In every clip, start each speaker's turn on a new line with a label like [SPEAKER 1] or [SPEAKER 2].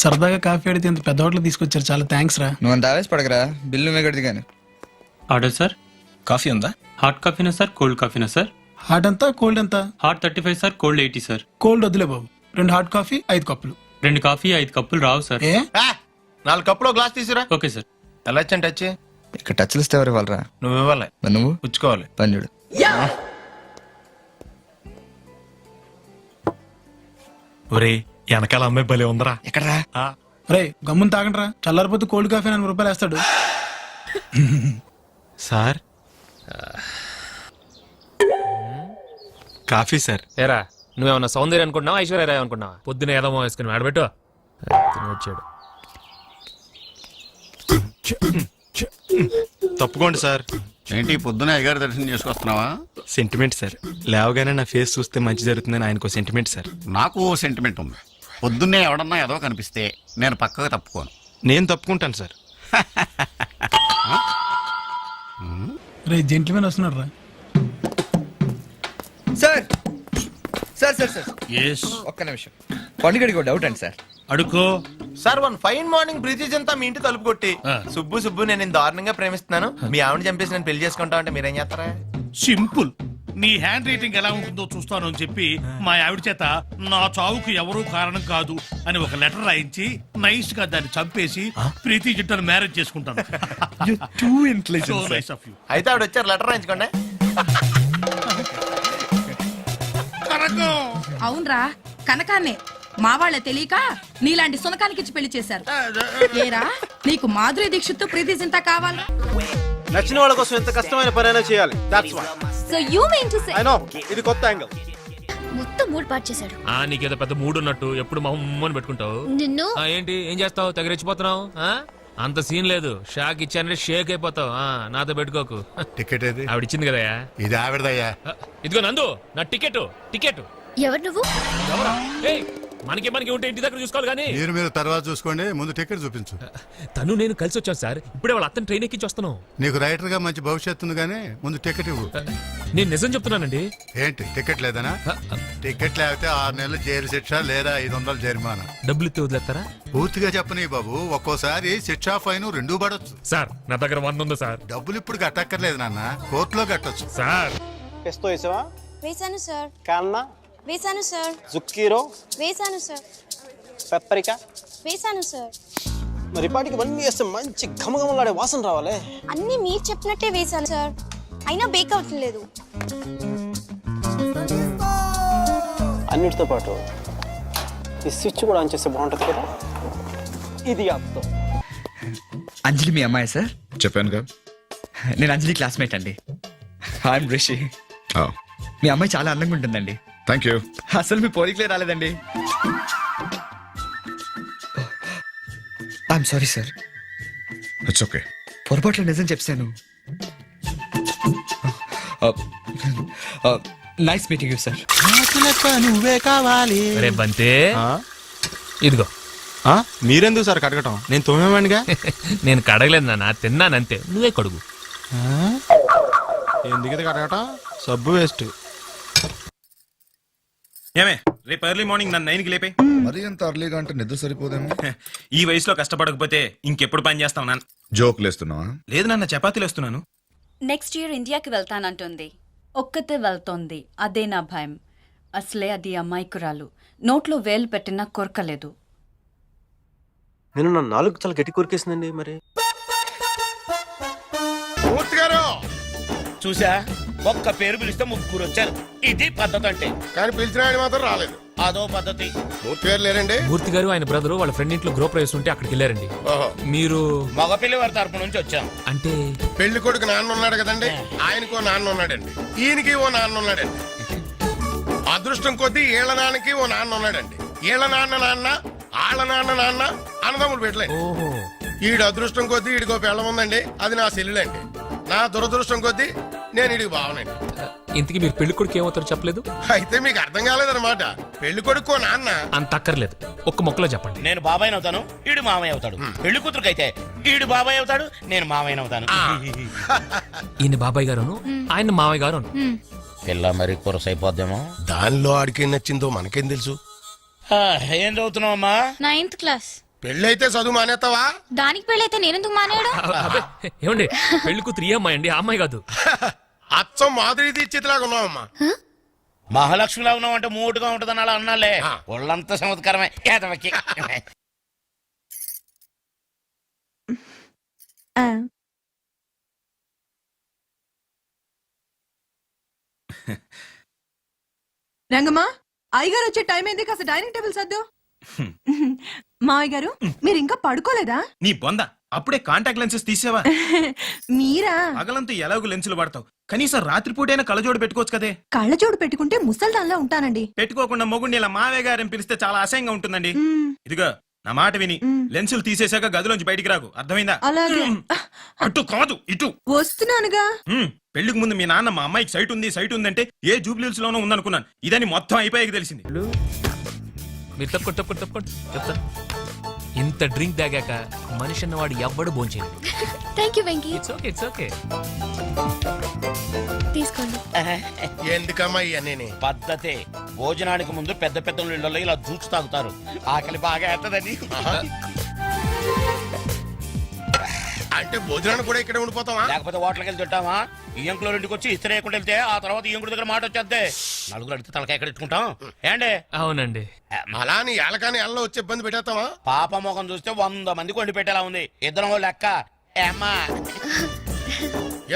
[SPEAKER 1] సరదాగా కాఫీ అడిగితే ఇంత పెద్ద హోటల్ తీసుకొచ్చారు, చాలా థ్యాంక్స్ రా.
[SPEAKER 2] నువ్వు అంత ఆవేశపడకరా, బిల్లు నువ్వే కడితే కానీ.
[SPEAKER 3] Order sir.
[SPEAKER 4] కాఫీ ఉందా?
[SPEAKER 3] హాట్ కాఫీనా సార్, కోల్డ్ కాఫీనా సార్?
[SPEAKER 1] హాట్ అంతా, కోల్డ్ అంతా?
[SPEAKER 3] Hot 35 sir, cold 80 sir.
[SPEAKER 1] Cold వద్దులే బాబు, 2 హాట్ కాఫీ 5 కప్పులు.
[SPEAKER 3] 2 కాఫీ 5 కప్పులు రావు సార్.
[SPEAKER 1] ఏ
[SPEAKER 5] 4 కప్పులు గ్లాస్ తీసురా.
[SPEAKER 3] Okay sir.
[SPEAKER 5] ఎలా వచ్చాను టచ్?
[SPEAKER 2] ఇక్కడ టచ్లు ఇస్తే ఎవరు ఇవ్వాలరా?
[SPEAKER 5] నువ్వు ఇవ్వాలి.
[SPEAKER 2] మరి నువ్వు
[SPEAKER 5] పుచ్చుకోవాలి.
[SPEAKER 2] పని చూడు.
[SPEAKER 4] ఒరే వెనకాల అమ్మాయి భలే ఉందరా.
[SPEAKER 2] ఎక్కడరా?
[SPEAKER 1] రే గమ్మున తాగండి రా, చల్లారిపోతే కోల్డ్ కాఫీ 4 రూపాయలు వేస్తాడు.
[SPEAKER 4] Sir coffee sir.
[SPEAKER 6] ఏరా నువ్వేమన్నా సౌందర్య అనుకుంటున్నావా, ఐశ్వర్యరాయ్ అనుకుంటున్నావా? పొద్దున ఏదో వేసుకుని ఆడబెట్టు వచ్చాడు.
[SPEAKER 4] తప్పుకోండి సార్.
[SPEAKER 7] ఏంటి పొద్దున అయ్యగారి దర్శనం చేసుకొస్తున్నావా?
[SPEAKER 4] సెంటిమెంట్ సార్, లేవగానే నా ఫేస్ చూస్తే మంచి జరుగుతుందని ఆయనకు సెంటిమెంట్ సార్.
[SPEAKER 7] నాకు ఓ సెంటిమెంట్ ఉంది. పొద్దున్నే ఎవడన్నా ఏదో కనిపిస్తే నేను పక్కగా తప్పుకోను.
[SPEAKER 4] నేను తప్పుకుంటాను సార్.
[SPEAKER 1] రే జెంట్మెన్ వస్తున్నాడు రా.
[SPEAKER 2] సార్ సార్ సార్ సార్ ఒక్క నిమిషం, పండుగడికి డౌట్ అండి సార్.
[SPEAKER 5] అడుకో సార్. 1 ఫైన్ మార్నింగ్ బ్రిటిష్ అంతా మీ ఇంటి తలుపు కొట్టి, సుబ్బు నేను దారుణంగా ప్రేమిస్తున్నాను, మీ ఆవిడ చంపేసి నేను పెళ్లి చేసుకుంటా అంటే మీరేం చేస్తారా?
[SPEAKER 8] సింపుల్. నీ హ్యాండ్ రైటింగ్ ఎలా ఉంటుందో చూస్తాను అని చెప్పి మా ఆవిడ చేత నా చావుకు ఎవరూ కారణం కాదు అని ఒక లెటర్ రాయించి నైస్ గా దాన్ని చంపేసి ప్రీతి జిట్టను మ్యారేజ్ చేసుకుంటాను. So nice of you.
[SPEAKER 5] అయితే ఆవిడ వచ్చారు, లెటర్ రాయించుకోండి.
[SPEAKER 9] అవునరా, కనకాన్నే మా వాళ్ళ తెలియక నీలాంటి సునకానికి ఇచ్చి పెళ్లి చేశారు. ఏరా నీకు మాధురి దీక్షిత్ ప్రీతి జింత కావాలా?
[SPEAKER 5] నచ్చిన వాళ్ళ కోసం ఎంత కష్టమైన పనైనా చేయాలి. That's why.
[SPEAKER 10] So you mean to say
[SPEAKER 5] I know ఇది కొత్త యాంగిల్.
[SPEAKER 10] మొత్తం మూడ్ పార్ట్ చేశాడు.
[SPEAKER 6] నీకేదో పెద్ద మూడు ఉన్నట్టు ఎప్పుడు మొహమ్మని పెట్టుకుంటావు.
[SPEAKER 10] నిన్ను
[SPEAKER 6] ఏంటి ఏం చేస్తావు? తెగరెచ్చిపోతున్నావు. అంత సీన్ లేదు. షాక్ ఇచ్చానంటే షేక్ అయిపోతావు. నాతో పెట్టుకోకు.
[SPEAKER 7] టికెట్ ఏది?
[SPEAKER 6] ఆవిడిచ్చింది కదయ్యా.
[SPEAKER 7] ఇది ఆవిడదయ్యా.
[SPEAKER 6] ఇదిగో నందు, నా టికెట్.
[SPEAKER 10] ఎవరు నువ్వు?
[SPEAKER 6] ఎవరా? మనకి ఉంటే ఇంటి దగ్గర చూసుకోవాలి కానీ.
[SPEAKER 7] మీరు తర్వాత చూసుకోండి, ముందు టికెట్ చూపించు.
[SPEAKER 6] తను నేను కలిసి వచ్చాను సార్. ఇప్పుడే వాళ్ళ అతను ట్రైన్ ఎక్కించి వస్తున్నాం.
[SPEAKER 7] నీకు రైటర్ గా మంచి భవిష్యత్తు ఉంది కానీ ముందు టికెట్ ఇవ్వు.
[SPEAKER 6] నేను నిజం చెప్తున్నానండి.
[SPEAKER 7] ఏంటి టికెట్ లేదనా? టికెట్ లేకపోతే 6 నెలలు జైలు శిక్ష లేదా 500 జరిమానా.
[SPEAKER 6] డబ్బులు ఇస్తే వదిలేస్తారా?
[SPEAKER 7] పూర్తిగా చెప్పని బాబు, ఒక్కోసారి శిక్ష ఫైన్ 2 పడొచ్చు.
[SPEAKER 6] సార్ నా దగ్గర 100 ఉంది సార్.
[SPEAKER 7] డబ్బులు ఇప్పుడు కట్టక్కర్లేదు నాన్న, కోర్టులో కట్టొచ్చు.
[SPEAKER 6] సార్
[SPEAKER 10] వేసాను సార్.
[SPEAKER 11] కాన్నా
[SPEAKER 10] వేసాను సార్.
[SPEAKER 11] జుక్కీరో
[SPEAKER 10] వేసాను సార్.
[SPEAKER 11] పెప్పరికా
[SPEAKER 10] వేసాను సార్.
[SPEAKER 11] మరి పాటికి ఇవన్నీ వేస్తే మంచి ఘమఘమలాడే వాసన రావాలి.
[SPEAKER 10] అన్ని మీరు చెప్పినట్టే వేసాను సార్, అయినా బేక్ అవ్వట్లేదు.
[SPEAKER 11] అన్నిటితో పాటు ఈ స్విచ్ కూడా ఆన్ చేస్తే బాగుంటుంది కదా. ఇది అర్థం.
[SPEAKER 2] అంజలి మీ అమ్మాయి సార్?
[SPEAKER 4] చెప్పానుగా,
[SPEAKER 2] నేను అంజలి క్లాస్మేట్ అండి. ఐఎమ్ రిషి. మీ అమ్మాయి చాలా అందంగా ఉంటుందండి.
[SPEAKER 4] Thank you.
[SPEAKER 2] అసలు మీ పోలికలే రాలేదండి. I'm sorry sir.
[SPEAKER 4] It's okay.
[SPEAKER 2] పొరపాట్లో నిజం చెప్పాను. Nice meeting you sir.
[SPEAKER 5] నువ్వే కావాలి.
[SPEAKER 6] అరే బంతే, ఇదిగో.
[SPEAKER 4] మీరెందుకు సార్ కడగటం? నేను తోమేవాడిగా.
[SPEAKER 6] నేను కడగలేదు నాన్న, తిన్నానంతే. నువ్వే కడుగు.
[SPEAKER 4] ఎందుకు కడగటం? సబ్బు వేస్ట్. ఏమే రేపు ఎర్లీ మార్నింగ్ నన్ను 9కి లేపే.
[SPEAKER 12] మరి ఎంత అర్లీగా అంటే నిద్ర సరిపోదేమో.
[SPEAKER 4] ఈ వయసులో కష్టపడకపోతే ఇంకెప్పుడు పని చేస్తావు నాన్న?
[SPEAKER 12] జోకులు వేస్తున్నావా?
[SPEAKER 4] లేదు నాన్న, చపాతీలు వేస్తున్నాను.
[SPEAKER 13] నెక్స్ట్ ఇయర్ ఇండియాకి వెళ్తానంటుంది. ఒక్కతే వెళ్తోంది, అదే నా భయం. అసలే అది అమాయకురాలు, నోట్లో వేలు పెట్టినా కొరకలేదు.
[SPEAKER 11] నేను నా 4 చాలా గట్టి కొరికేసిందండి. మరి
[SPEAKER 8] చూసా, ఒక్క పేరు పిలిస్తే 3 వచ్చారు. ఇది పద్ధతి అంటే.
[SPEAKER 5] కానీ పిలిచిన ఆయన మాత్రం రాలేదు.
[SPEAKER 8] అదో పద్ధతి.
[SPEAKER 5] మూర్తి గారు లేరండి?
[SPEAKER 6] మూర్తి గారు ఆయన బ్రదరు వాళ్ళ ఫ్రెండ్ ఇంట్లో గృహప్రవేశం ఉంటే అక్కడికి వెళ్ళారండి. మీరు?
[SPEAKER 8] మగ పిల్లి వారి తరపు నుంచి వచ్చాం.
[SPEAKER 6] అంటే
[SPEAKER 5] పెళ్లి కొడుకు నాన్న ఉన్నాడు కదండి, ఆయనకో నాన్న ఉన్నాడండి, ఈయనకి ఓ నాన్న ఉన్నాడండి. అదృష్టం కొద్దీ ఈళ్ళ నాన్నకి ఓ నాన్న ఉన్నాడండి. ఈళ్ళ నాన్న ఆళ్ళ నాన్న అన్నదమ్ముడు పెట్టలేదు. ఈడు అదృష్టం కొద్దీ ఈడికో పిల్లం ఉందండి, అది నా సెల్లులండి. నా దురదృష్టం కొద్దీ నేను ఇడికి బావనండి.
[SPEAKER 6] ఇంతకీ మీరు పెళ్లి కొడుకు ఏమవుతారో చెప్పలేదు.
[SPEAKER 5] అయితే మీకు అర్థం కాలేదన్నమాట. పెళ్లి కొడుకో నాన్న
[SPEAKER 6] అంత అక్కర్లేదు, ఒక్క మొక్కలో చెప్పండి.
[SPEAKER 8] నేను బాబాయ్ అవుతాను, ఈడు మామయ్య అవుతాడు. పెళ్లి కూతురుకైతే ఈడు బాబాయ్ అవుతాడు, నేను మామయ్య అవుతాను.
[SPEAKER 6] ఈయన బాబాయ్ గారును, ఆయన మామయ్య గారు.
[SPEAKER 8] పిల్ల మరి కొరసైపోద్దేమో.
[SPEAKER 5] దానిలో ఆడికేం నచ్చిందో మనకేం తెలుసు.
[SPEAKER 8] ఏం చదువుతున్నావు అమ్మా?
[SPEAKER 10] 9th class.
[SPEAKER 5] పెళ్ళైతే చదువు మానేస్తావా?
[SPEAKER 10] దానికి పెళ్ళైతే నేనెందుకు మానేయడం?
[SPEAKER 6] అబ్బే, ఏమండి పెళ్లి కూతురు ఈ అమ్మాయి అండి, ఆ అమ్మాయి కాదు.
[SPEAKER 5] అచ్చం మాధురి దీక్షితులాగా ఉన్నావమ్మా.
[SPEAKER 8] మహాలక్ష్మిలా ఉన్నావు అంటే మూటుగా ఉంటదని అలా అన్నాలే. ఒళ్ళంతా చమత్కారమే. ఏదవకి.
[SPEAKER 9] రంగమ్మా, అయ్యగారు వచ్చే టైం అయింది, కాస్త డైనింగ్ టేబుల్ సర్దు. మావయ్య గారు, మీరు ఇంకా పడుకోలేదా?
[SPEAKER 4] నీ బొంద అప్పుడే కాంటాక్ట్ లెన్సెస్ తీసేవా?
[SPEAKER 9] మీరా?
[SPEAKER 4] పగలంతా ఎలాగో లెన్సులు వాడతావు, కనీసం రాత్రిపూటైనా కళ్ళజోడు పెట్టుకోవచ్చు కదే.
[SPEAKER 9] కళ్ళజోడు పెట్టుకుంటే ముసల్దాన్లా ఉంటానండి.
[SPEAKER 4] పెట్టుకోకుండా మొగుడిని ఇలా మావే గారని పిలిస్తే చాలా అసహ్యంగా ఉంటుందండి. ఇదిగో నా మాట విని లెన్సులు తీసేశాక గదిలోంచి బయటికి రాకు, అర్థమైందా?
[SPEAKER 9] అలాగే.
[SPEAKER 4] అటు కాదు ఇటు
[SPEAKER 9] వస్తున్నానుగా.
[SPEAKER 4] పెళ్లికి ముందు మీ నాన్న మా అమ్మాయికి సైట్ ఉందంటే ఏ జూబ్లీస్ లోనో ఉందనుకున్నాను. ఇదని మొత్తం అయిపోయాక తెలిసింది.
[SPEAKER 6] మీరు తప్పుకోండి చెప్తా. ఇంత డ్రింక్ తాగాక మనిషి అన్నవాడు ఎవ్వడు భోంచేయడు.
[SPEAKER 10] Thank you Venky.
[SPEAKER 6] It's okay.
[SPEAKER 10] తీసుకోండి.
[SPEAKER 5] ఎందుకమ్మా ఇవన్నీ?
[SPEAKER 8] పద్ధతే. భోజనానికి ముందు పెద్ద పెద్ద నీళ్ళలో ఇలా జ్యూస్ తాగుతారు. ఆకలి బాగా ఎత్తదని.
[SPEAKER 5] అంటే భోజనాన్ని కూడా ఇక్కడ ఉండిపోతావా?
[SPEAKER 8] లేకపోతే హోటల్కి వెళ్ళి తింటావా? ఇంట్లో ఇంటికి వచ్చి ఇస్త్రీ వేయకుండా వెళ్తే ఆ తర్వాత ఇంకుడి దగ్గర మాట వచ్చేద్దే. నలుగురు అడిగితే తలకాయ ఎక్కడ ఇట్టుకుంటాం ఏండే?
[SPEAKER 6] అవునండి.
[SPEAKER 5] అలా నీ ఏలకాని ఎల్లో వచ్చి ఇబ్బంది పెట్టేస్తావా?
[SPEAKER 8] పాప మొఖం చూస్తే 100 మందికి వండి పెట్టేలా ఉంది. ఇద్దరం లెక్క. ఏమ్మా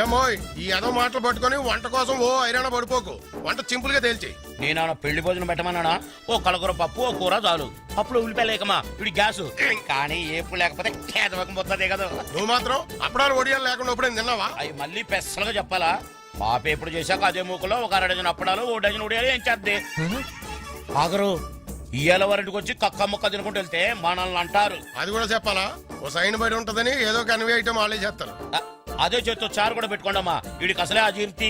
[SPEAKER 5] ఏమో ఈ ఏదో మాటలు పట్టుకొని వంట కోసం ఓ ఐరాణ పడిపోకు. వంట సింపుల్ గా తేల్చి.
[SPEAKER 8] నేను పెళ్లి భోజనం పెట్టమన్నానా? ఓ కలకూర పప్పు, ఓ కూర చాలు. పప్పులో ఉల్లిపాయ లేకమా ఇవి గ్యాస్. కానీ ఏపు లేకపోతే కేదవకం పోతుంది కదా.
[SPEAKER 5] నువ్వు మాత్రం అప్పడాలు ఒడియాలు లేకుండా ఎప్పుడైనా తిన్నావా?
[SPEAKER 8] అవి మళ్ళీ పెసలుగా చెప్పాలా? పాప ఎప్పుడు చేశాక అదే మూకలో ఒక 1 డజన్ అప్పడాలు, 1 డజన్ ఉడియాలు ఏం చేద్ది. ఆగరు ఇయ్యాల వారింటికి వచ్చి కక్క ముక్క తినుకుంటూ వెళ్తే మనల్ని అంటారు.
[SPEAKER 5] అది కూడా చెప్పాలా? ఓ సైన్ బయట ఉంటదని ఏదో కన్వే ఐటమ్ వాళ్ళే చేస్తారు.
[SPEAKER 8] అదే చేత్తో చారు కూడా పెట్టుకోండమ్మా. వీడికి అసలే అజీర్తి.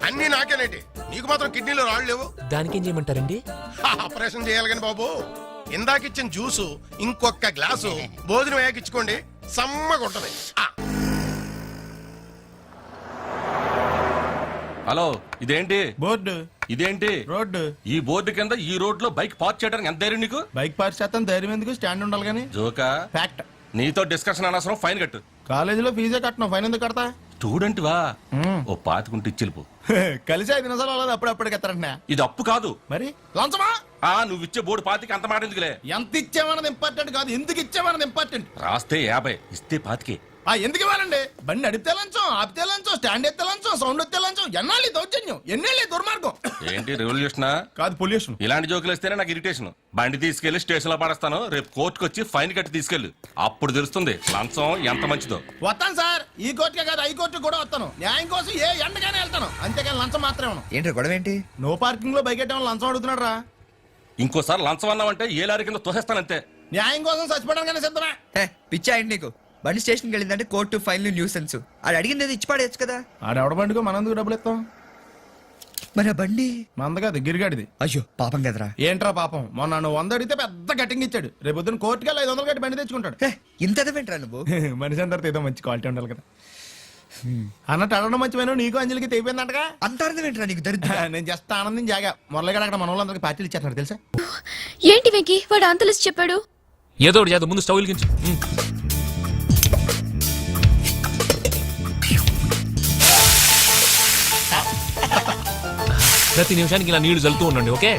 [SPEAKER 5] అన్ని నాకేనేటి, నీకు మాత్రం కిడ్నీలో రాళ్ళు లేవు.
[SPEAKER 6] దానికి ఏం చేయమంటారండి?
[SPEAKER 5] ఆపరేషన్ చేయాలి కానీ బాబు. ఇందాకిచ్చిన జ్యూసు ఇంకొక గ్లాసు భోజనం వేయకిచ్చుకోండి, సమ్మగా ఉంటది.
[SPEAKER 14] హలో, ఇదేంటి
[SPEAKER 1] బోర్డు?
[SPEAKER 14] ఇదేంటి
[SPEAKER 1] రోడ్డు?
[SPEAKER 14] ఈ బోర్డు కింద ఈ రోడ్ లో బైక్ పార్క్ చేయడానికి ఎంత ధైర్యం నీకు?
[SPEAKER 1] బైక్ పార్క్ చేస్తాను, ధైర్యం ఎందుకు? స్టాండ్ ఉండాలి కానీ.
[SPEAKER 14] జోకా?
[SPEAKER 1] ఫ్యాక్ట్.
[SPEAKER 14] నీతో డిస్కషన్ అనవసరం, ఫైన్ కట్టు.
[SPEAKER 1] కాలేజీలో ఫీజే కట్టను, ఫైన్ ఎందుకు కడతా?
[SPEAKER 14] స్టూడెంట్ వా? ఓ పాతికుంటే ఇచ్చిల్పు.
[SPEAKER 1] కలిసి 5 నిమిషాలు అవ్వలేదు, అప్పుడప్పుడు ఎత్తారంటే.
[SPEAKER 14] ఇది అప్పు కాదు
[SPEAKER 1] మరి లంచమా?
[SPEAKER 14] నువ్వు ఇచ్చే బోర్డు పాతికి అంత మాట ఎందుకులే.
[SPEAKER 1] ఎంత ఇచ్చామన్నది ఇంపార్టెంట్ కాదు, ఎందుకు ఇచ్చామన్నది ఇంపార్టెంట్.
[SPEAKER 14] రాస్తే 50, ఇస్తే 25.
[SPEAKER 1] ఎందుకు ఇవ్వాలండి? బండి నడిపితే లంచం, ఆపితే లంచం, స్టాండ్ ఎత్తే లంచం, సౌండ్ ఎత్తే లంచం. ఎన్నాళ్ళు దౌర్జన్యం, ఎన్నేళ్ళు దుర్మార్గం.
[SPEAKER 14] ఏంటి రెవల్యూషనా?
[SPEAKER 1] కాదు, పొల్యూషన్.
[SPEAKER 14] ఇలాంటి జోకులు వస్తేనే నాకు ఇరిటేషన్. బండి తీసుకెళ్లి స్టేషన్ లో పడేస్తాను, రేపు కోర్టుకు వచ్చి ఫైన్ కట్టి తీసుకెళ్లి. అప్పుడు తెలుస్తుంది లంచం ఎంత మంచిదో.
[SPEAKER 1] వస్తాను సార్, ఈ కోర్టుకే కాదు, ఈ కోర్టు కూడా వస్తాను. న్యాయం కోసం ఏ ఎండగానే వెళ్తాను, అంతేకాని లంచం మాత్రమే.
[SPEAKER 2] ఏంటి గొడవ ఏంటి?
[SPEAKER 1] నో పార్కింగ్ లో బైక్ ఎట్టమని లంచం అడుగుతున్నాడు రా.
[SPEAKER 14] ఇంకోసారి లంచం అన్నావంటే ఏ లారీ కింద తోసేస్తానంతే.
[SPEAKER 1] న్యాయం కోసం చచ్చిపోవడానికి సిద్ధమే.
[SPEAKER 2] పిచ్చా ఏంటి నీకు? బండి స్టేషన్కి వెళ్ళిందంటే కోర్టు, ఫైన్లు, న్యూసెన్స్. అది అడిగింది ఇచ్చి పడేయచ్చు కదా.
[SPEAKER 1] ఆడెవడ బండికో మనందుకు డబ్బులు ఇస్తాం.
[SPEAKER 2] మరి ఆ బండి
[SPEAKER 1] మంద కాదు, గిరిగాడిది.
[SPEAKER 2] అయ్యో పాపం కదరా.
[SPEAKER 1] ఏంట్రా పాపం? మొన్న నువ్వు 100 అడిగితే పెద్ద కటింగ్ ఇచ్చాడు. రేపు పొద్దున్న కోర్టుకి 500 కట్టి బండి తెచ్చుకుంటాడు.
[SPEAKER 2] ఇంత ఎదవేంట్రా నువ్వు?
[SPEAKER 1] మనిషి అందరితో ఏదో మంచి క్వాలిటీ ఉండాలి కదా. అన్నట్టు అడగడం మంచిపోయినా నీకు అంజలికి తెగిపోయిందంటగా.
[SPEAKER 2] అంత అర్థమేంట్రా నీకు? దరిద్ర.
[SPEAKER 1] నేను జస్ట్ ఆనందం జాగా మొరలేగా అక్కడ మన వాళ్ళందరికీ పార్టీలు ఇచ్చేస్తున్నాడు తెలుసా.
[SPEAKER 10] ఏంటి వెంకీ వాడు అంత లిస్ట్ చెప్పాడు?
[SPEAKER 6] ఏదో ఒకటి చేద్దాం, ముందు స్టవ్ వెలిగించు. ప్రతి నిమిషానికి ఇలా నీళ్లు చల్లుతూ ఉండండి, ఓకే?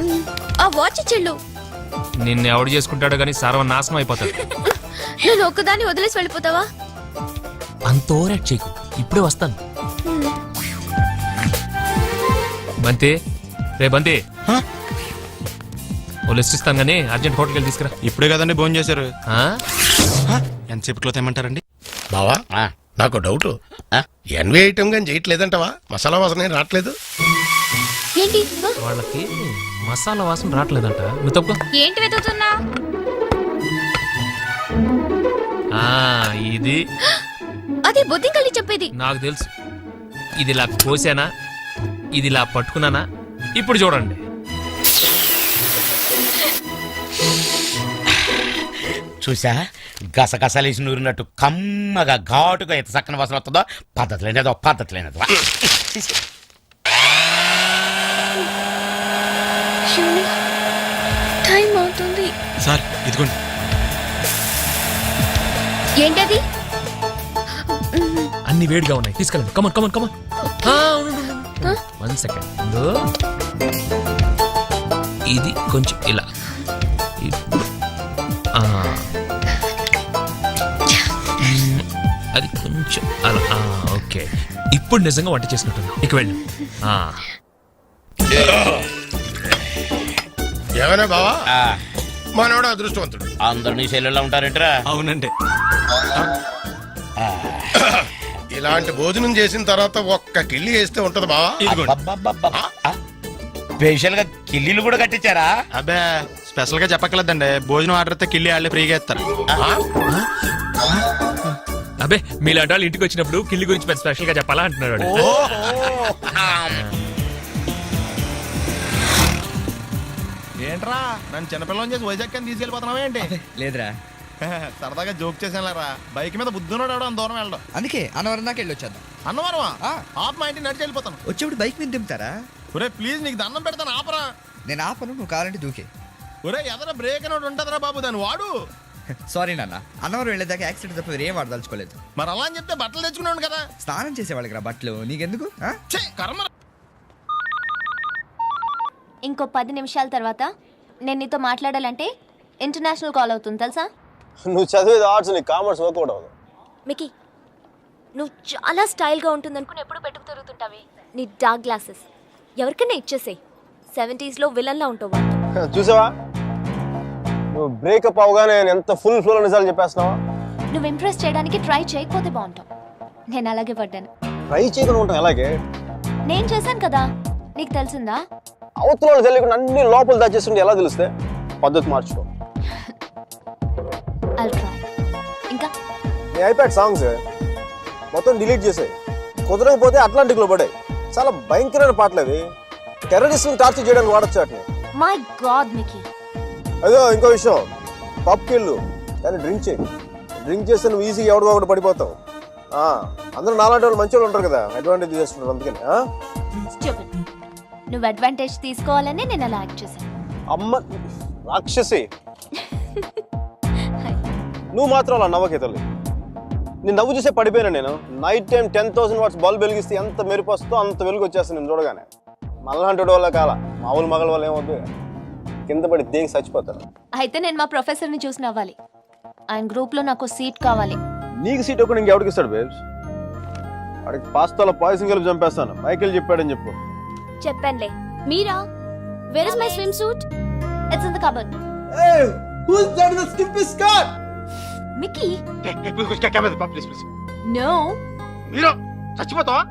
[SPEAKER 10] ఆ వాచ్ చెల్లు
[SPEAKER 6] నిన్ను ఎవడు చేసుకుంటాడో గానీ సర్వనాశనం అయిపోతాడు.
[SPEAKER 10] నేను ఒక్కదాన్ని వదిలేసి వెళ్ళిపోతావా?
[SPEAKER 6] అంత ఓవరాక్ట్ చేయకు, ఇప్పుడే వస్తాను. బంతి, రే బంతి, ఓ లిస్ట్ ఇస్తాను కానీ అర్జెంట్ హోటల్కి వెళ్ళి తీసుకురా.
[SPEAKER 4] ఇప్పుడే కదండి భోజనం చేశారు.
[SPEAKER 6] ఆ?
[SPEAKER 4] ఎంతసేపులో తెమ్మంటారండి?
[SPEAKER 5] బావా, నాకు డౌట్. ఎన్వి ఐటమ్ కానీ చేయట్లేదంటవా? మసాలా వాసన రావట్లేదు
[SPEAKER 10] ఏంటి?
[SPEAKER 6] వాళ్ళకి మసాలా వాసన రావట్లేదంట. నువ్వు తప్పు.
[SPEAKER 10] ఏంటి వెతుకుతున్నా?
[SPEAKER 6] ఇది
[SPEAKER 10] అదే బొద్దింకల్లి చెప్పేది.
[SPEAKER 6] నాకు తెలుసు. ఇది ఇలా కోసానా, ఇది ఇలా పట్టుకున్నానా? ఇప్పుడు చూడండి.
[SPEAKER 8] చూసా, గసగసలేసి నూరినట్టు కమ్మగా ఘాటుగా ఎంత చక్కని వాసన వస్తుందో. పద్ధతి లేనిదో, పద్ధతి లేనిదో.
[SPEAKER 10] టైం అవుతుంది
[SPEAKER 4] సార్ ఇదిగోండి.
[SPEAKER 10] ఏంటది?
[SPEAKER 6] అన్ని వేడిగా ఉన్నాయి, తీసుకెళ్ళండి. Come on come on come on. 1 సెకండ్. ఇది కొంచెం ఇలా. ఇప్పుడు అది కొంచెం అలా. ఓకే, ఇప్పుడు నిజంగా వంట చేసుకుంటుంది. ఇక వెళ్ళు.
[SPEAKER 5] ఏమైనా బావా మనోడు అదృష్టవంతుడు.
[SPEAKER 11] అందరు నీ సెల్లులో ఉంటారేంట్రా?
[SPEAKER 4] అవునండి.
[SPEAKER 5] ఇలాంటి భోజనం చేసిన తర్వాత ఒక్క కిల్లి వేస్తే ఉంటది బావా.
[SPEAKER 11] స్పెషల్ గా కిల్లీలు కూడా కట్టించారా?
[SPEAKER 4] అబ్బే స్పెషల్ గా చెప్పక్కర్లేదండి, భోజనం ఆర్డర్ అయితే కిల్లి వాళ్ళే ఫ్రీగా ఇస్తారు.
[SPEAKER 6] అబ్బే మీలాంటి వాళ్ళు ఇంటికి వచ్చినప్పుడు కిల్లి గురించి పెద్ద స్పెషల్ గా చెప్పాలా అంటున్నాడు.
[SPEAKER 1] ఏంట్రా నన్ను చిన్నపిల్లని చేసి వైజాగ్ అని తీసుకెళ్ళిపోతున్నావా ఏంటి?
[SPEAKER 2] లేదురా,
[SPEAKER 1] సరదాగా జోక్ చేసానులేరా. బైక్ మీద బుద్ధున్నాడు అంత దూరం వెళ్ళడం.
[SPEAKER 2] అందుకే అన్నవరం దాకా వెళ్ళి వచ్చేద్దాం.
[SPEAKER 1] అన్నవరమా? ఆప్ మా ఇంటికి నడిచి వెళ్ళిపోతాను.
[SPEAKER 2] వచ్చేప్పుడు బైక్ మీద దింపుతారా?
[SPEAKER 1] ఒరే ప్లీజ్ నీకు దండం పెడతాను ఆపరా.
[SPEAKER 2] నేను ఆపను, నువ్వు కావాలంటే దూకే.
[SPEAKER 1] ఒరే ఎదర బ్రేక్ అని ఒకటి ఉంటుందిరా బాబు, దాన్ని వాడు.
[SPEAKER 2] సారీ నాన్న, అన్నవరం వెళ్ళేదాకా యాక్సిడెంట్ తప్ప వేరేం వాడదలుచుకోలేదు.
[SPEAKER 1] మరి అలా అని చెప్తే బట్టలు తెచ్చుకున్నాను కదా.
[SPEAKER 2] స్నానం చేసేవాళ్ళకి రా బట్టలు, నీకెందుకు?
[SPEAKER 1] ఛీ, కర్మ.
[SPEAKER 10] ఇంకో 10 నిమిషాల తర్వాత నేను నీతో మాట్లాడాలంటే ఇంటర్నేషనల్ కాల్ అవుతుంది తెలుసా?
[SPEAKER 11] నువ్వు చదివేది ఆర్ట్స్, నీ కామర్స్ వర్కౌట్ అవ్వదు.
[SPEAKER 10] మికీ, నువ్వు చాలా స్టైల్గా ఉంటుంది అనుకుని ఎప్పుడు పెట్టుకు తిరుగుతుంటావి. నీ డార్క్ గ్లాసెస్ ఎవరికైనా ఇచ్చేసేయి. 70s విలన్లా ఉంటావు.
[SPEAKER 11] చూసావా, నువ్వు బ్రేకప్ అవగానే నేను ఎంత ఫుల్ ఫ్లో నిజాలు చెప్పేస్తున్నావా?
[SPEAKER 10] నువ్వు ఇంప్రెస్ చేయడానికి ట్రై చేయకపోతే బాగుంటావు. నేను అలాగే పడ్డాను.
[SPEAKER 11] ట్రై చేయకుండా ఉంటాం ఎలాగే?
[SPEAKER 10] నేను చేశాను కదా, నీకు తెలిసిందా?
[SPEAKER 11] అవతల వాళ్ళు తెలియకుండా అన్ని లోపల దాచేస్తుంటే ఎలా తెలిస్తే? పద్ధతి మార్చుకో.
[SPEAKER 10] I'll try. ఇంకా
[SPEAKER 11] నీ ఐప్యాడ్ సాంగ్స్ మొత్తం డిలీట్ చేసాయి. కుదరకపోతే అట్లాంటిక్ లో పడే. చాలా భయంకరమైన పాటలు అవి. టెర్రరిస్ట్ టార్చర్ చేయడానికి వాడచ్చు వాటిని.
[SPEAKER 10] My God Mickey.
[SPEAKER 11] అదో ఇంకో విషయం, పబ్కి వెళ్ళు కానీ డ్రింక్ చేయి. డ్రింక్ చేస్తే నువ్వు ఈజీగా ఎవడో ఒకటి పడిపోతావు. అందరూ నాలాంటి వాళ్ళు మంచి వాళ్ళు ఉంటారు కదా, అడ్వాంటేజ్ చేసుకుంటారు. అందుకని
[SPEAKER 10] Stupid. నువ్వు అడ్వాంటేజ్ తీసుకోవాలని నేను అలా యాక్ట్ చేశాను.
[SPEAKER 11] అమ్మ రాక్షసి, నువ్వు మాత్రం అలా నవ్వకే తల్లి. నేను నవ్వు చూసే పడిపోయినా. నేను నైట్ టైం 10,000 వాట్స్ బల్బ్ వెలిగిస్తే ఎంత మెరుపు వస్తుందో అంత వెలుగు వచ్చేస్తుంది నేను చూడగానే. మళ్ళీ వల్ల కాల మామూలు మగల వల్ల ఏమవుతుంది, కింద పడి దేనికి చచ్చిపోతారు.
[SPEAKER 10] అయితే నేను మా ప్రొఫెసర్ని చూసి నవ్వాలి. ఆయన గ్రూప్లో నాకు సీట్ కావాలి.
[SPEAKER 11] నీకు సీట్ ఒకటి ఇంకెవడికి ఇస్తాడు బేబ్స్? వాడికి పాస్తాలో పాయసం కలిపి చంపేస్తాను. మైకేల్ చెప్పాడని చెప్పు.
[SPEAKER 10] చెప్పండి. మీరా? Where is my swimsuit? It's in the cupboard.
[SPEAKER 11] Who's that in the skimpy skirt?
[SPEAKER 10] Mickey.
[SPEAKER 11] Please.
[SPEAKER 10] No.
[SPEAKER 11] మీరు చచ్చిపోతావా?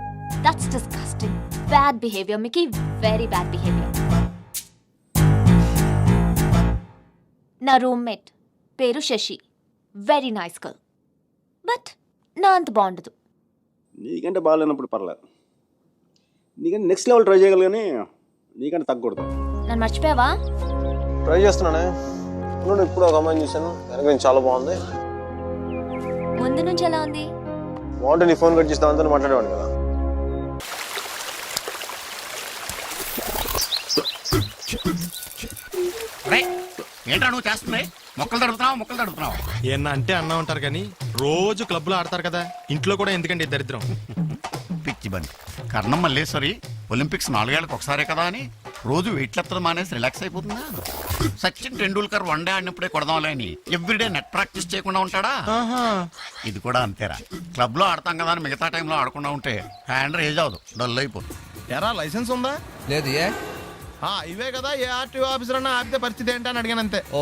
[SPEAKER 10] That's disgusting. Bad behavior, Mickey. Very bad behavior. నా రూమ్మేట్ పేరు Sashi. Very nice girl. But నా అంత బాగుండదు.
[SPEAKER 11] నీకంటే బాగాలేనప్పుడు పర్లేదు. నీకంటే నెక్స్ట్ లెవెల్ ట్రై చేయగలరు కానీ నీకంటే తగ్గకూడదు.
[SPEAKER 10] నన్ను మర్చిపోయావా?
[SPEAKER 11] ట్రై చేస్తున్నానే. ఇప్పుడు ఒక అమ్మాయిని చూశాను, వెనక చాలా బాగుంది.
[SPEAKER 10] ముందు నుంచి ఎలా ఉంది?
[SPEAKER 11] బాగుంటే నీ ఫోన్ కట్ చేస్తే అంతా మాట్లాడేవాడు కదా.
[SPEAKER 5] ఏంట్రా నువ్వు చేస్తున్నాయి? మొక్కలు తడుపుతున్నావు.
[SPEAKER 4] ఏమన్నా అంటే అన్నా ఉంటారు కానీ రోజు క్లబ్ లో ఆడతారు కదా, ఇంట్లో కూడా ఎందుకండి దరిద్రం.
[SPEAKER 5] పిచ్చి బండి కర్ణం మల్లేశ్వరి ఒలింపిక్స్ 4 ఏళ్ళకి ఒకసారే కదా అని రోజు వెయిట్లు ఎత్తడం మానేసి రిలాక్స్ అయిపోతుందా? సచిన్ టెండూల్కర్ 1 డే ఆడినప్పుడే కొడదాంలే అని ఎవ్రీడే నెట్ ప్రాక్టీస్ చేయకుండా ఉంటాడా? ఇది కూడా అంతేరా. క్లబ్ లో ఆడతాం కదా అని మిగతా టైంలో ఆడకుండా ఉంటే హ్యాండ్ రేజ్ అవదు, డల్ అయిపోతుంది.
[SPEAKER 1] ఎరా లైసెన్స్ ఉందా?
[SPEAKER 2] లేదు. ఏ
[SPEAKER 1] ఇవే కదా ఏ ఆర్టీఓ ఆఫీసర్ అన్నా ఆపితే పరిస్థితి ఏంటని అడిగాను అంతే.
[SPEAKER 2] ఓ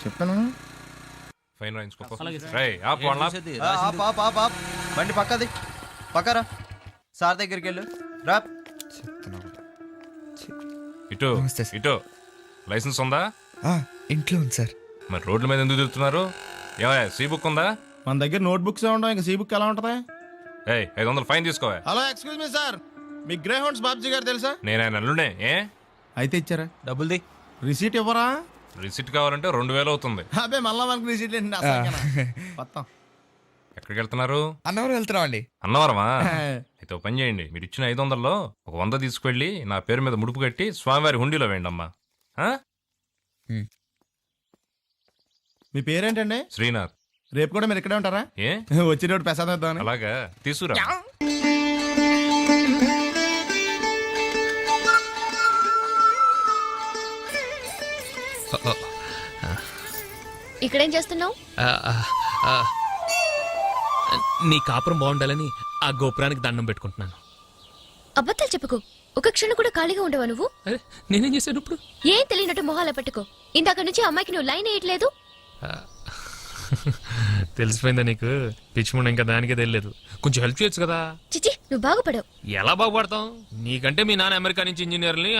[SPEAKER 1] చెప్పాను.
[SPEAKER 11] బండి పక్కది పక్కరా. సార్ దగ్గరికి వెళ్ళు రా.
[SPEAKER 2] ఇటు
[SPEAKER 3] లైసెన్స్ ఉందా?
[SPEAKER 2] ఇంట్లో ఉంది సార్.
[SPEAKER 3] మరి రోడ్ల మీద ఎందుకు తిరుగుతున్నారు? ఏమయ్యా సీ బుక్ ఉందా?
[SPEAKER 1] మన దగ్గర నోట్ బుక్స్ ఉండవు, ఇంకా సీ బుక్ ఎలా ఉంటది?
[SPEAKER 3] 500 ఫైన్ తీసుకోవా.
[SPEAKER 1] హలో ఎక్స్క్యూజ్ మీ సార్, మీ గ్రే హౌండ్స్ బాబ్జీ గారు తెలుసా?
[SPEAKER 3] నేను ఆయన అల్లుడే.
[SPEAKER 1] అయితే ఇచ్చారా?
[SPEAKER 4] డబ్బుల్ది
[SPEAKER 1] రిసీట్ ఇవ్వరా?
[SPEAKER 3] రిసిట్ కావాలంటే 2000 అవుతుంది.
[SPEAKER 1] అబ్బే మళ్ళా మనకు రిసీట్
[SPEAKER 3] ఎక్కడికి వెళ్తున్నారు?
[SPEAKER 2] అన్నవరం వెళ్తున్నాం అండి.
[SPEAKER 3] అన్నవరమా? అయితే ఒక పని చేయండి, మీరు ఇచ్చిన 500లో ఒక 100 తీసుకెళ్ళి నా పేరు మీద ముడుపు కట్టి స్వామివారి హుండీలో వేయండి అమ్మా.
[SPEAKER 1] మీ పేరేంటండి?
[SPEAKER 3] శ్రీనాథ్.
[SPEAKER 1] రేపు కూడా మీరు ఇక్కడే ఉంటారా?
[SPEAKER 3] ఏ
[SPEAKER 1] వచ్చినప్పుడు ప్రసాదం ఇద్దామని.
[SPEAKER 3] అలాగా తీసుకురా.
[SPEAKER 10] ఇక్కడేం చేస్తున్నావు?
[SPEAKER 6] నీ కాపురం బాగుండాలని ఆ గోపురానికి దండం పెట్టుకుంటున్నాను.
[SPEAKER 10] అబద్ధాలు చెప్పుకో. ఒక క్షణం కూడా ఖాళీగా ఉండవా నువ్వు?
[SPEAKER 6] అరే నేనేం చేశాను ఇప్పుడు?
[SPEAKER 10] ఏం తెలియనట్టు మొహాల పెట్టుకో. ఇందాక నుంచి అమ్మాయికి నువ్వు లైన్ వేయట్లేదు.
[SPEAKER 6] తెలిసిపోయిందా నీకు? పిచ్చిముండ ఇంకా దానికే తెలియదు. కొంచెం హెల్ప్ చేయొచ్చు కదా.
[SPEAKER 10] చిచి, నువ్వు బాగుపడవు.
[SPEAKER 6] ఎలా బాగుపడతాం? నీకంటే మీ నాన్న అమెరికా నుంచి ఇంజనీర్ని